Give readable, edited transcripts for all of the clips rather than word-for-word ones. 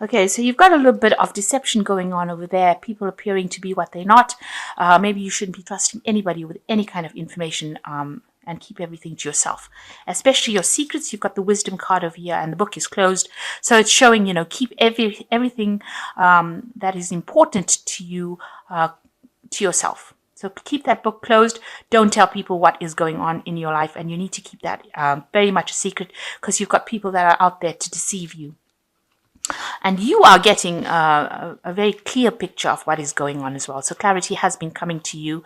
Okay, so you've got a little bit of deception going on over there, people appearing to be what they're not. Maybe you shouldn't be trusting anybody with any kind of information, and keep everything to yourself, especially your secrets. You've got the wisdom card over here and the book is closed. So it's showing, keep everything that is important to you to yourself. So keep that book closed. Don't tell people what is going on in your life, and you need to keep that very much a secret, because you've got people that are out there to deceive you. And you are getting a very clear picture of what is going on as well. So clarity has been coming to you.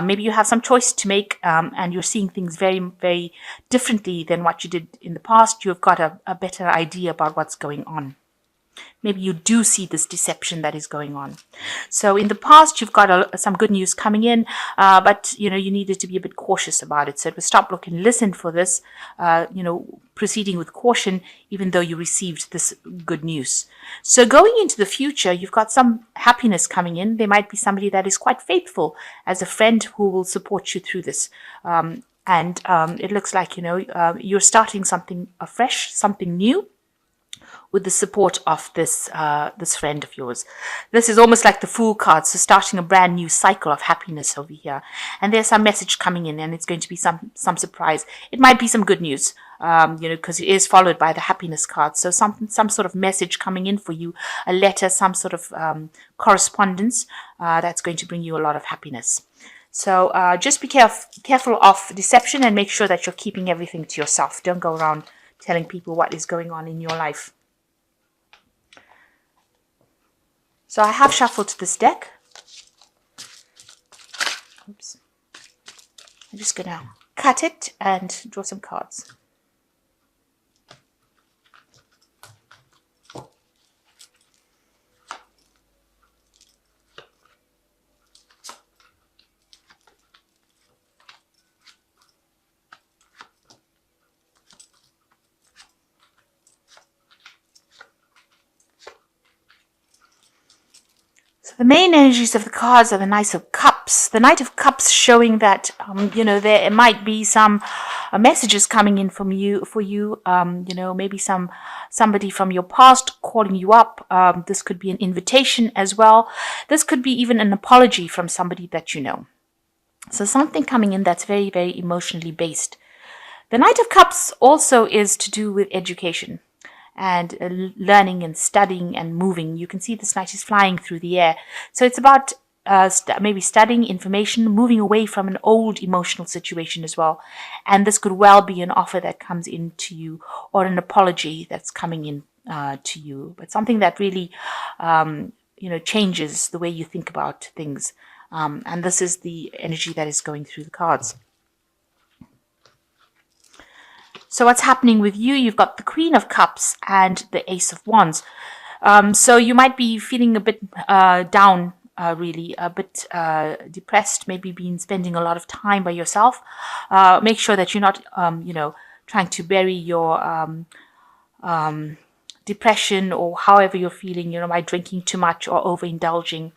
Maybe you have some choice to make, and you're seeing things very, very differently than what you did in the past. You've got a better idea about what's going on. Maybe you do see this deception that is going on. So in the past, you've got some good news coming in, but you needed to be a bit cautious about it. So it was stop, look, and listen for this, proceeding with caution, even though you received this good news. So going into the future, you've got some happiness coming in. There might be somebody that is quite faithful as a friend who will support you through this. And it looks like, you're starting something afresh, something new, with the support of this friend of yours. This is almost like the Fool card, so starting a brand new cycle of happiness over here. And there's some message coming in, and it's going to be some surprise. It might be some good news, because it is followed by the happiness card. So some sort of message coming in for you, a letter, some sort of correspondence that's going to bring you a lot of happiness. So just be careful of deception, and make sure that you're keeping everything to yourself. Don't go around telling people what is going on in your life. So I have shuffled this deck. Oops. I'm just going to cut it and draw some cards. The main energies of the cards are the Knight of Cups. The Knight of Cups showing that, there might be some messages coming in for you. Maybe somebody from your past calling you up. This could be an invitation as well. This could be even an apology from somebody that you know. So something coming in that's very, very emotionally based. The Knight of Cups also is to do with education and learning and studying and moving. You can see this knight is flying through the air. So it's about maybe studying information, moving away from an old emotional situation as well. And this could well be an offer that comes in to you, or an apology that's coming in to you. But something that really, changes the way you think about things. And this is the energy that is going through the cards. So what's happening with you? You've got the Queen of Cups and the Ace of Wands. So you might be feeling a bit down, really, a bit depressed, maybe spending a lot of time by yourself. Make sure that you're not, trying to bury your depression, or however you're feeling, by drinking too much or overindulging.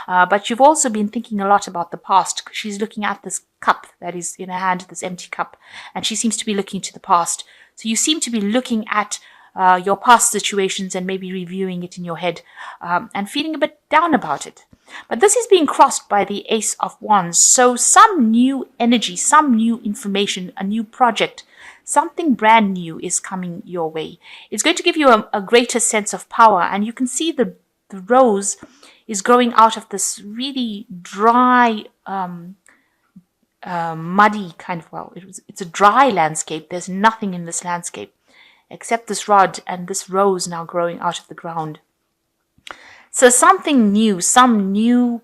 But you've also been thinking a lot about the past, because she's looking at this cup that is in her hand, this empty cup, and she seems to be looking to the past. So you seem to be looking at your past situations and maybe reviewing it in your head, and feeling a bit down about it. But this is being crossed by the Ace of Wands. So some new energy, some new information, a new project, something brand new is coming your way. It's going to give you a greater sense of power. And you can see the rose is growing out of this really dry, muddy kind of, it's a dry landscape. There's nothing in this landscape except this rod and this rose now growing out of the ground. So something new, some new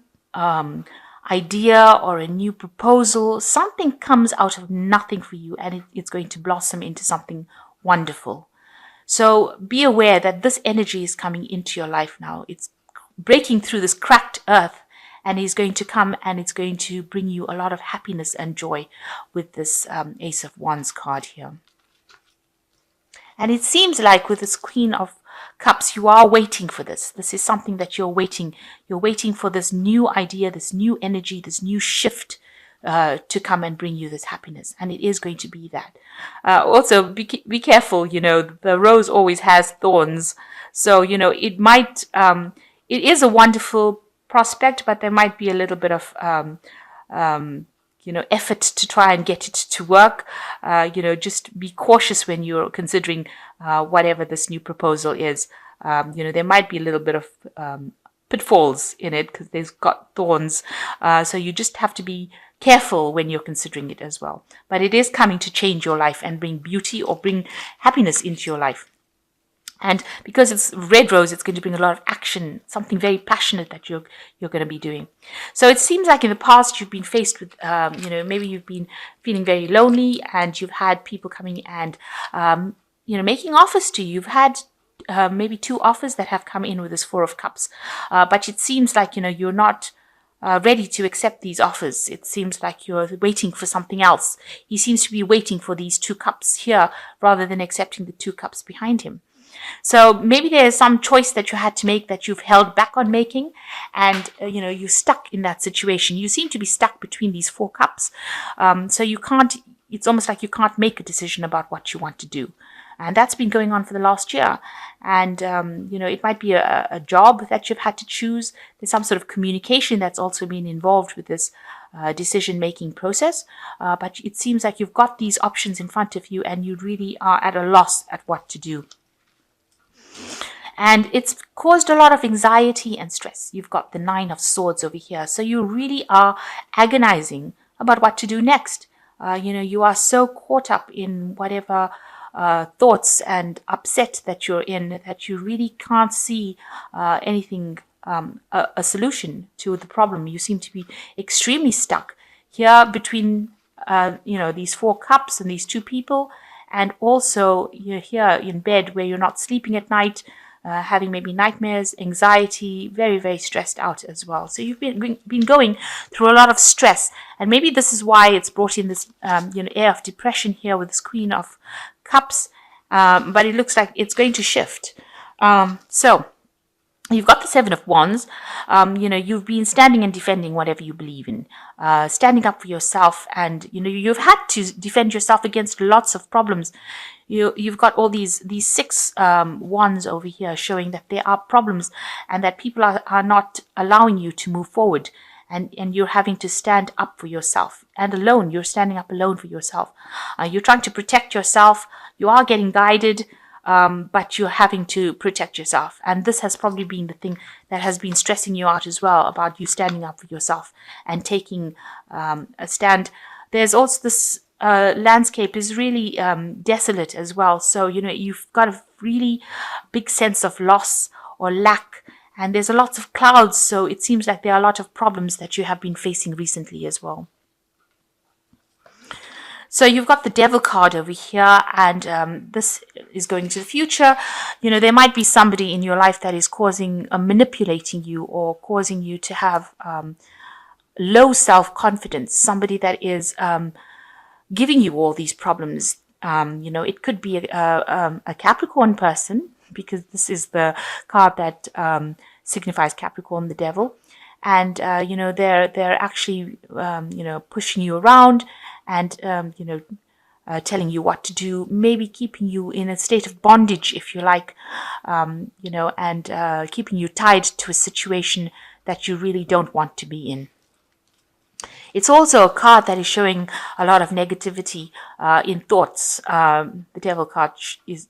idea or a new proposal, something comes out of nothing for you, and it's going to blossom into something wonderful. So be aware that this energy is coming into your life now. It's breaking through this cracked earth, and is going to come, and it's going to bring you a lot of happiness and joy with this Ace of Wands card here. And it seems like with this Queen of Cups, you are waiting for this. This is something that you're waiting. You're waiting for this new idea, this new energy, this new shift to come and bring you this happiness, and it is going to be that. Also, be careful. The rose always has thorns, so it might. It is a wonderful prospect, but there might be a little bit of effort to try and get it to work. Just be cautious when you're considering whatever this new proposal is. There might be a little bit of pitfalls in it because there's got thorns. So you just have to be careful when you're considering it as well. But it is coming to change your life and bring beauty or bring happiness into your life. And because it's red rose, it's going to bring a lot of action, something very passionate that you're going to be doing. So it seems like in the past you've been faced with, maybe you've been feeling very lonely, and you've had people coming and, making offers to you. You've had maybe 2 offers that have come in with this 4 of Cups, but it seems like you're not ready to accept these offers. It seems like you're waiting for something else. He seems to be waiting for these 2 cups here rather than accepting the 2 cups behind him. So maybe there's some choice that you had to make that you've held back on making, and you're stuck in that situation. You seem to be stuck between these 4 cups. So you can't. It's almost like you can't make a decision about what you want to do, and that's been going on for the last year. And it might be a job that you've had to choose. There's some sort of communication that's also been involved with this decision-making process. But it seems like you've got these options in front of you, and you really are at a loss at what to do. And it's caused a lot of anxiety and stress. You've got the 9 of Swords over here. So you really are agonizing about what to do next. You are so caught up in whatever thoughts and upset that you're in that you really can't see anything, a solution to the problem. You seem to be extremely stuck here between, these 4 cups and these 2 people. And also you're here in bed where you're not sleeping at night, having maybe nightmares, anxiety, very, very stressed out as well. So you've been going through a lot of stress. And maybe this is why it's brought in this, air of depression here with this Queen of Cups. But it looks like it's going to shift. So you've got the 7 of Wands. You've been standing and defending whatever you believe in, standing up for yourself, and you've had to defend yourself against lots of problems. You've got all these 6 wands over here showing that there are problems and that people are not allowing you to move forward, and you're having to stand up for yourself, and alone. You're standing up alone for yourself. You're trying to protect yourself. You are getting guided. But you're having to protect yourself. And this has probably been the thing that has been stressing you out as well, about you standing up for yourself and taking a stand. There's also this landscape is really desolate as well. So, you've got a really big sense of loss or lack. And there's a lot of clouds. So it seems like there are a lot of problems that you have been facing recently as well. So you've got the Devil card over here, and this is going to the future. There might be somebody in your life that is manipulating you, or causing you to have low self-confidence. Somebody that is giving you all these problems. It could be a Capricorn person, because this is the card that signifies Capricorn, the Devil. And, they're actually, pushing you around, and, telling you what to do, maybe keeping you in a state of bondage, if you like, and keeping you tied to a situation that you really don't want to be in. It's also a card that is showing a lot of negativity in thoughts. The Devil card is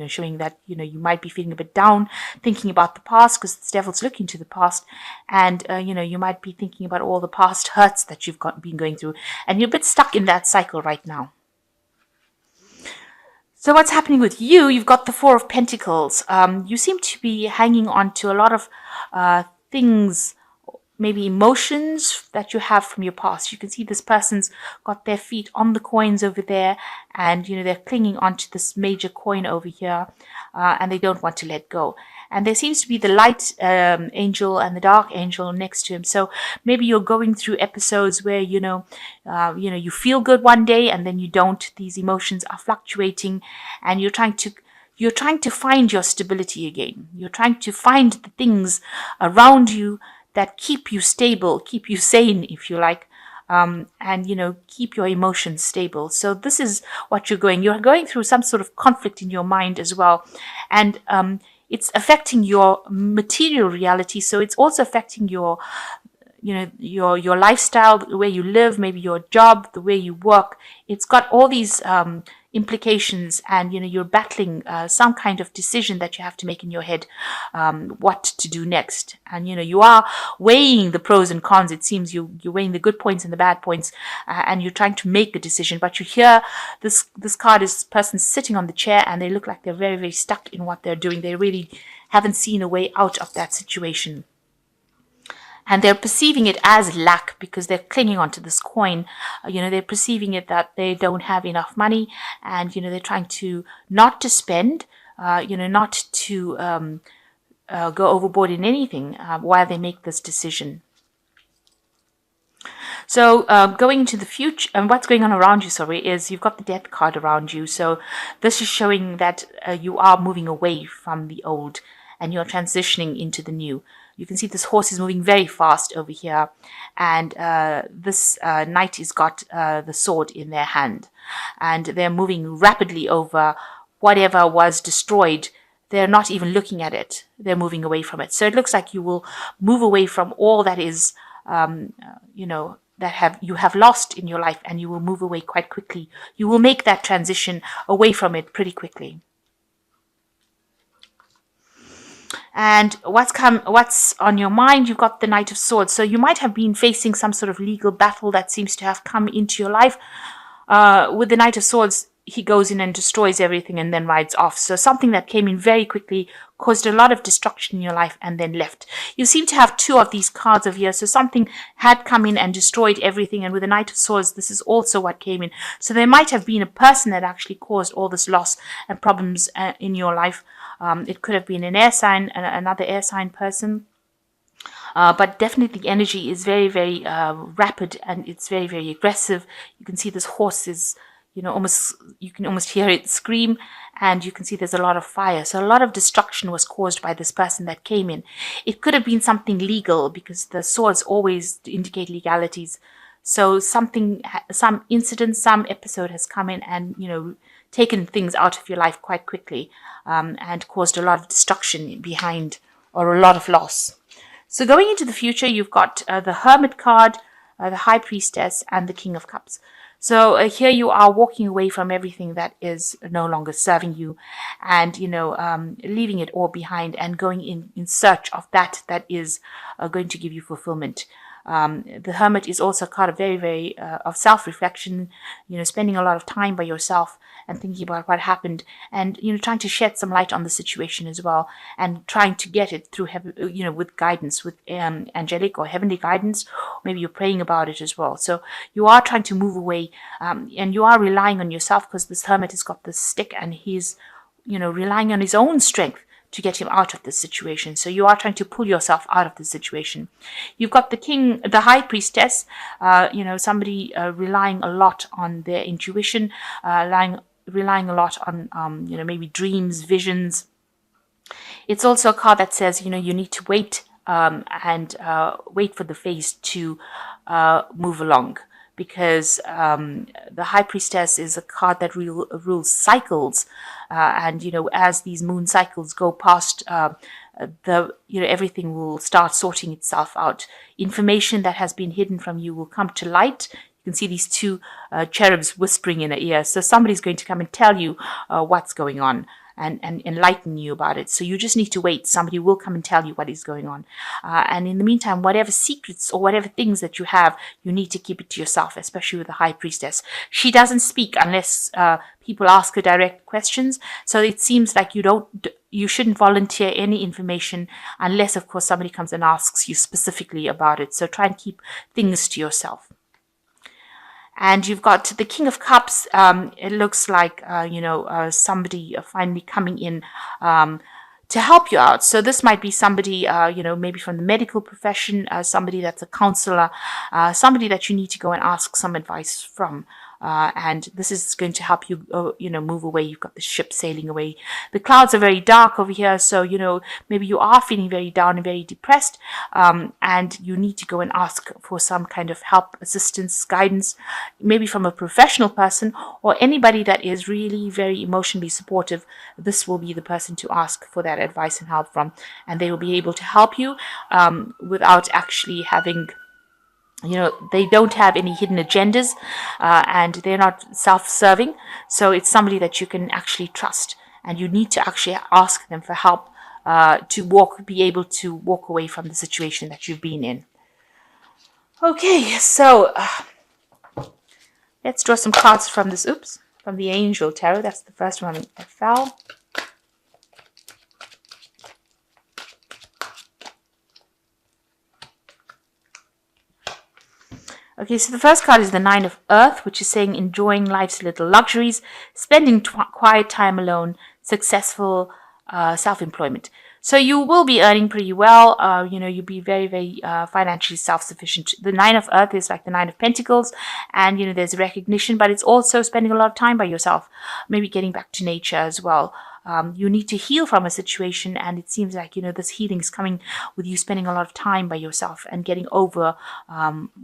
showing that you might be feeling a bit down, thinking about the past, because the Devil's looking to the past, and you might be thinking about all the past hurts that you've been going through, and you're a bit stuck in that cycle right now. So what's happening with you? You've got the 4 of Pentacles. You seem to be hanging on to a lot of things, maybe emotions that you have from your past. You can see this person's got their feet on the coins over there, and they're clinging onto this major coin over here, and they don't want to let go. And there seems to be the light angel and the dark angel next to him. So maybe you're going through episodes where you feel good one day and then you don't. These emotions are fluctuating, and you're trying to find your stability again. You're trying to find the things around you that keep you stable, keep you sane, if you like. and, keep your emotions stable. So this is what you're going through some sort of conflict in your mind as well. And it's affecting your material reality. So it's also affecting your lifestyle, the way you live, maybe your job, the way you work. It's got all these implications, and you're battling some kind of decision that you have to make in your head, what to do next. And you are weighing the pros and cons. It seems you're weighing the good points and the bad points, and you're trying to make a decision. But you hear this card is person sitting on the chair, and they look like they're very, very stuck in what they're doing. They really haven't seen a way out of that situation. And they're perceiving it as lack because they're clinging onto this coin. They're perceiving it that they don't have enough money, and they're trying to not to spend, not to go overboard in anything while they make this decision. So going into the future, and what's going on around you, is you've got the Death card around you. So this is showing that you are moving away from the old and you're transitioning into the new. You can see this horse is moving very fast over here, and this knight has got the sword in their hand, and they're moving rapidly over whatever was destroyed. They're not even looking at it. They're moving away from it. So it looks like you will move away from all that is, you have lost in your life, and you will move away quite quickly. You will make that transition away from it pretty quickly. And what's on your mind? You've got the Knight of Swords. So you might have been facing some sort of legal battle that seems to have come into your life. With the Knight of Swords, he goes in and destroys everything and then rides off. So something that came in very quickly caused a lot of destruction in your life and then left. You seem to have two of these cards over here. So something had come in and destroyed everything. And with the Knight of Swords, this is also what came in. So there might have been a person that actually caused all this loss and problems in your life. It could have been an air sign, another air sign person. But definitely the energy is very, very rapid, and it's very, very aggressive. You can see this horse is, you can almost hear it scream, and you can see there's a lot of fire. So a lot of destruction was caused by this person that came in. It could have been something legal, because the swords always indicate legalities. So some incident, some episode has come in and, taken things out of your life quite quickly, and caused a lot of destruction behind, or a lot of loss. So going into the future, you've got the Hermit card, the High Priestess, and the King of Cups. So here you are walking away from everything that is no longer serving you, and leaving it all behind and going in search of that is going to give you fulfillment. The Hermit is also a card of very, very of self-reflection, spending a lot of time by yourself and thinking about what happened, and trying to shed some light on the situation as well, and trying to get it through with guidance, with angelic or heavenly guidance. Maybe you're praying about it as well. So you are trying to move away, and you are relying on yourself, because this Hermit has got this stick, and he's relying on his own strength to get him out of this situation. So you are trying to pull yourself out of the situation. You've got the High Priestess, somebody relying a lot on their intuition, relying a lot on maybe dreams, visions. It's also a card that says you need to wait, and wait for the phase to move along, because the High Priestess is a card that rules cycles, and as these moon cycles go past, everything will start sorting itself out. Information that has been hidden from you will come to light. You can see these two cherubs whispering in her ear. So somebody's going to come and tell you what's going on, and enlighten you about it. So you just need to wait. Somebody will come and tell you what is going on. And in the meantime, whatever secrets or whatever things that you have, you need to keep it to yourself, especially with the High Priestess. She doesn't speak unless people ask her direct questions. So it seems like you shouldn't volunteer any information unless, of course, somebody comes and asks you specifically about it. So try and keep things to yourself. And you've got the King of Cups. It looks like, somebody finally coming in to help you out. So this might be somebody, maybe from the medical profession, somebody that's a counselor, somebody that you need to go and ask some advice from. and this is going to help you, move away. You've got the ship sailing away. The clouds are very dark over here, so, maybe you are feeling very down and very depressed, and you need to go and ask for some kind of help, assistance, guidance, maybe from a professional person or anybody that is really very emotionally supportive. This will be the person to ask for that advice and help from, and they will be able to help you without actually having, they don't have any hidden agendas, and they're not self-serving. So it's somebody that you can actually trust, and you need to actually ask them for help to be able to walk away from the situation that you've been in. Okay, so let's draw some cards from this, from the Angel Tarot. That's the first one that fell. Okay, so the first card is the Nine of Earth, which is saying enjoying life's little luxuries, spending quiet time alone, successful self-employment. So you will be earning pretty well. You'll be very, very financially self-sufficient. The Nine of Earth is like the Nine of Pentacles, and, there's recognition, but it's also spending a lot of time by yourself, maybe getting back to nature as well. You need to heal from a situation, and it seems like, this healing is coming with you spending a lot of time by yourself and getting over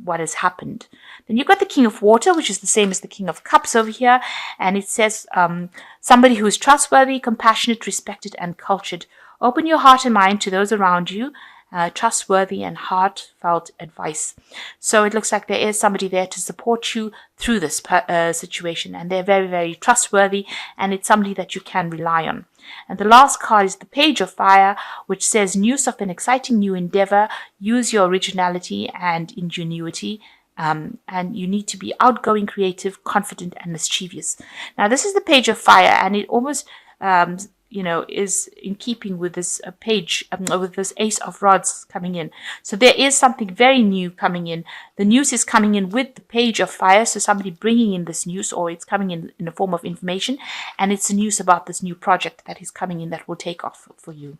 what has happened. Then you've got the King of Water, which is the same as the King of Cups over here, and it says somebody who is trustworthy, compassionate, respected, and cultured. Open your heart and mind to those around you. Trustworthy and heartfelt advice. So it looks like there is somebody there to support you through this situation, and they're very, very trustworthy, and it's somebody that you can rely on. And the last card is the Page of Fire, which says news of an exciting new endeavor. Use your originality and ingenuity. And you need to be outgoing, creative, confident, and mischievous. Now, this is the Page of Fire, and it almost is in keeping with this page, with this Ace of Rods coming in. So there is something very new coming in. The news is coming in with the Page of Fire, so somebody bringing in this news, or it's coming in the form of information, and it's the news about this new project that is coming in that will take off for you.